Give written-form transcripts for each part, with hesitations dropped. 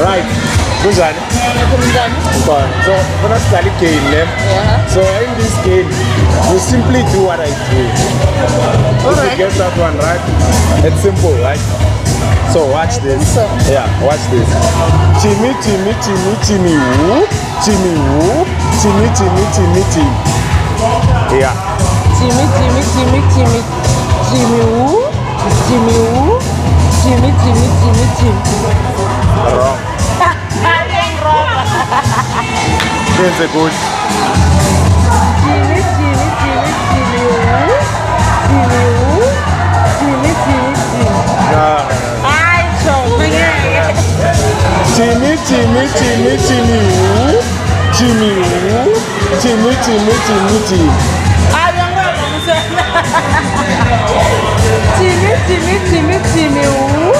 Right. Kunjani? So, when I start a game, so in this game, you simply do what I do. If you get that one right, it's simple, right? So watch this. Yeah, watch this. Chimmy, chimmy, chimmy, chimmy, woo, chimmy, woo, chimmy, chimmy, chimmy, chimmy. Yeah. Chimmy, chimmy, chimmy, chimmy, chimmy, woo, chimmy, woo, chimmy, chimmy, chimmy, chimmy. Wrong. Here's a good. Chimmy, chimmy, chimmy, chimmy, woo, chimmy, woo, chimmy, chimmy, chimmy. Chimmy, chimmy, chimmy, chimmy, woo, chimmy, woo, chimmy, chimmy, chimmy, chimmy. Chimmy, chimmy, chimmy, chimmy, woo,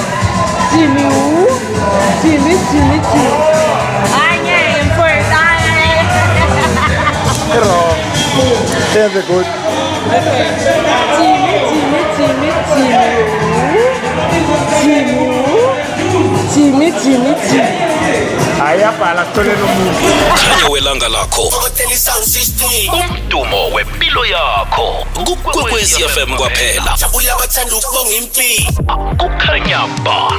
chimmy, woo, chimmy, chimmy, chimmy. Wrong. Here's a good. Chimmy, chimmy, chimmy, chimmy, woo, chimmy, woo, chimmy, chimmy, chimmy. Ayabhala kule nomuntu. Welanga lakho. Umdumo wempilo yakho. Kukwekwezi FM kwaphela. Kukhanya ba.